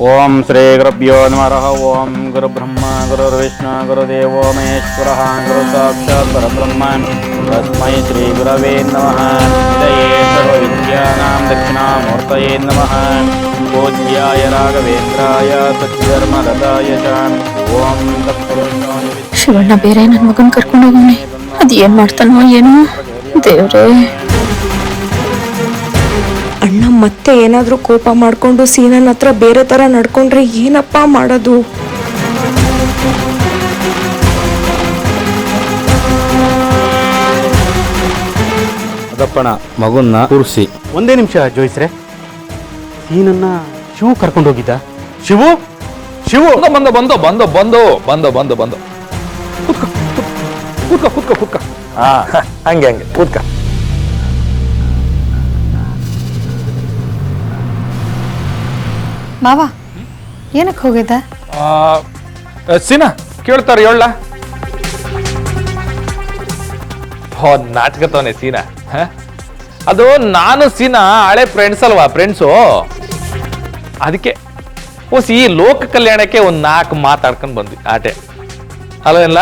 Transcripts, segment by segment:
ಓಂ ಶ್ರೀ ಗುರುಭ್ಯೋ ನಮಃ. ಓಂ ಗುರು ಬ್ರಹ್ಮ ಗುರುರ್ವಿಷ್ಣು ಗುರುದೇವೋ ಮಹೇಶ್ವರಃ ಗುರು ಸಾಕ್ಷಾತ್ ಪರಬ್ರಹ್ಮ ತಸ್ಮೈ ಶ್ರೀ ಗುರವೇ ನಮಃ. ಜಯೇ ಸರ್ವವಿದ್ಯಾನಾಂ ದಕ್ಷಿಣಾಮೂರ್ತಯೇ ನಮಃ. ಪೂಜ್ಯಾಯ ರಾಘವೇಂದ್ರಾಯ ಸತ್ಯಧರ್ಮರತಾಯ ಚ. ಓಂ ತತ್ಪುರುಷಾಯ ಶಿವಣ್ಣ ಬೇರೆ ನನ್ನ ಮಗನ್ ಕರ್ಕೊಂಡು ಹೋಗೋನೆ. ಅದು ಏನ್ ಮಾಡ್ತಾನೋ ಏನೋ ದೇವ್ರೇ. ಅಣ್ಣ ಮತ್ತೆ ಏನಾದರೂ ಕೋಪ ಮಾಡಿಕೊಂಡು ಸೀನನ್ ಹತ್ರ ಬೇರೆ ಥರ ನಡ್ಕೊಂಡ್ರೆ ಏನಪ್ಪ ಮಾಡೋದು? ಅದಪ್ಪಣ ಮಗುನ್ನ ಕೂರಿಸಿ. ಒಂದೇ ನಿಮಿಷ ಜೋಯಿಸ್ರೆ, ಸೀನನ್ನ ಶಿವು ಕರ್ಕೊಂಡು ಹೋಗಿದ್ದ. ಶಿವು ಶಿವು ಬಂದು ಬಂದು ಬಂದು ಬಂದು ಬಂದು ಬಂದು ಬಂದು ಕೂತ್ಕೋ ಕೂತ್ಕೋ ಕೂತ್ಕೋ ಕೂತ್ಕೋ. ಹಾ ಹಂಗೆ ಹಂಗೆ ಕೂತ್ಕ. ಮಾವ ಏನಕ್ಕೆ ಹೋಗಿದ್ದ? ಸೀನಾ ಕೇಳ್ತಾರೆ ಹೇಳ. ಹೋ ನಾಟಕತವನೆ ಸೀನಾ. ಅದು ನಾನು ಸೀನಾ ಹಳೆ ಫ್ರೆಂಡ್ಸ್ ಅಲ್ವಾ, ಫ್ರೆಂಡ್ಸು. ಅದಕ್ಕೆ ಈ ಲೋಕ ಕಲ್ಯಾಣಕ್ಕೆ ಒಂದು 4 ಮಾತಾಡ್ಕೊಂಡು ಬಂದ್ವಿ ಆಟೆ ಅಲ್ಲ.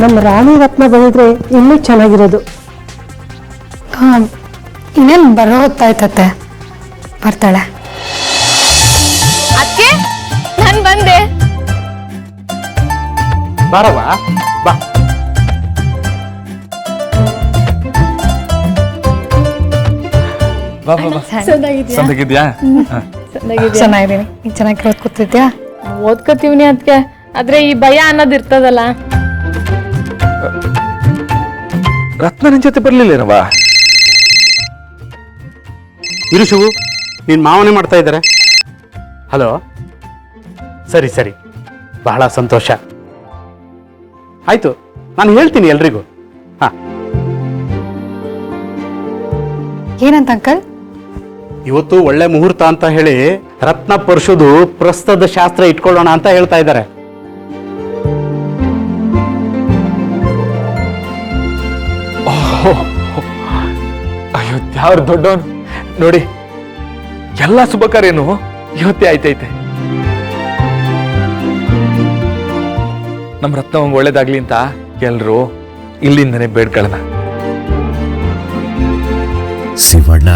ನಮ್ಮ ರಾಣಿ ರತ್ನ ಬಂದಿದ್ರೆ ಇನ್ನೂ ಚೆನ್ನಾಗಿರೋದು. ಇನ್ನೇನು ಬರೋ ಹೊತ್ತಾಯ್ತತ್ತೆ, ಬರ್ತಾಳೆ. ಅದಕ್ಕೆ ನಾನು ಬಂದೆ. ಬಾರವ್ವ ಬಾ. ಸಂದಗಿದ್ಯಾ? ಚೆನ್ನಾಗಿದ್ದೀನಿ. ನೀನ್ ಚೆನ್ನಾಗಿ ಓದ್ಕೊತಿದ್ಯಾ? ಓದ್ಕೋತೀವ್ನಿ ಅದಕ್ಕೆ, ಆದ್ರೆ ಈ ಭಯ ಅನ್ನೋದು ಇರ್ತದಲ್ಲ. ರತ್ನ ನಿನ್ ಜೊತೆ ಬರ್ಲಿಲ್ಲೇನವಾ? ಇರು ಶಿವು, ನಿನ್ನ ಮಾವನೇ ಮಾಡ್ತಾ ಇದ್ದಾರೆ. ಹಲೋ, ಸರಿ ಸರಿ, ಬಹಳ ಸಂತೋಷ. ಆಯ್ತು, ನಾನು ಹೇಳ್ತೀನಿ ಎಲ್ರಿಗೂ. ಹಾ, ಏನಂತ ಅಂಕಲ್? ಇವತ್ತು ಒಳ್ಳೆ ಮುಹೂರ್ತ ಅಂತ ಹೇಳಿ ರತ್ನ ಪರ್ಶುದು ಪ್ರಸ್ತದ ಶಾಸ್ತ್ರ ಇಟ್ಕೊಳ್ಳೋಣ ಅಂತ ಹೇಳ್ತಾ ಇದ್ದಾರೆ. ಅಯ್ಯೋ ಯಾರು ದೊಡ್ಡವನು ನೋಡಿ. ಎಲ್ಲ ಶುಭ ಕಾರ್ಯನು ಇವತ್ತೇ ಆಯ್ತೈತೆ. ನಮ್ಮ ರತ್ನವಂಗ ಒಳ್ಳೇದಾಗ್ಲಿ ಅಂತ ಎಲ್ರು ಇಲ್ಲಿಂದನೇ ಬೇಡ್ಕೊಳ್ಳೋಣ. ಶಿವಣ್ಣ,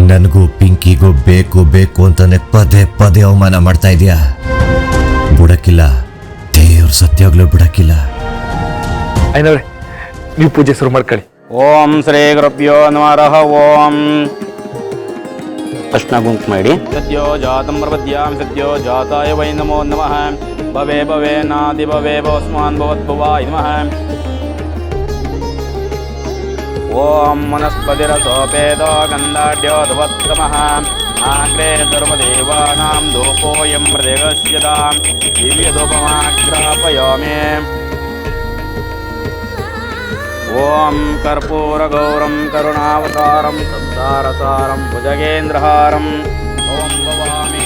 ನನಗೂ ಪಿಂಕಿಗೂ ಬೇಕು ಬೇಕು ಅಂತಾನೆ ಪದೇ ಪದೇ ಅವಮಾನ ಮಾಡ್ತಾ ಇದೀಯಾ. ಬಿಡಕ್ಕಿಲ್ಲ, ದೇವ್ರ ಸತ್ಯಾಗ್ಲೂ ಬಿಡಕ್ಕಿಲ್ಲ. ಐನವ್ರೆ, ನೀವು ಪೂಜೆ ಶುರು ಮಾಡ್ಕೊಳ್ಳಿ. ಓಂ ಶ್ರೀ ಗುರುಭ್ಯೋ ನಮಃ. ಓಂ ಅರ್ಶನ ಕುಂಕುಮ ಇಡಿ. ಸದ್ಯೋ ಜಾತಂ ಪ್ರಪದ್ಯಾಮಿ ಸದ್ಯೋ ಜಾತಾಯ ವೈ ನಮೋ ನಮಃ. ಭವೇ ಭವೇ ನಾದಿ ಭವೇ ಭವಸ್ಮಾನ್ ಭವದ್ಭವಾಯ ನಮಃ. ಓಂ ವನಸ್ಪತಿರಸೋಪೇದೋ ಗಂಧಾಢ್ಯೋ ಧುವತ್ತಮಃ. ಆಗ್ರೇ ಸರ್ವದೇವಾನಾಂ ಧೂಪೋಯಂ ಪ್ರತಿಗಚ್ಯತಾಂ ದಿವ್ಯಧೂಪಮಾಗ್ರಾಪಯಾಮಿ. ಓಂ ಕರ್ಪೂರಗೌರಂ ಕರುಣಾವತಾರಂ ಸಂಸಾರಸಾರಂ ಭುಜಗೇಂದ್ರಹಾರಂ ಓಂ ಭವಾಮಿ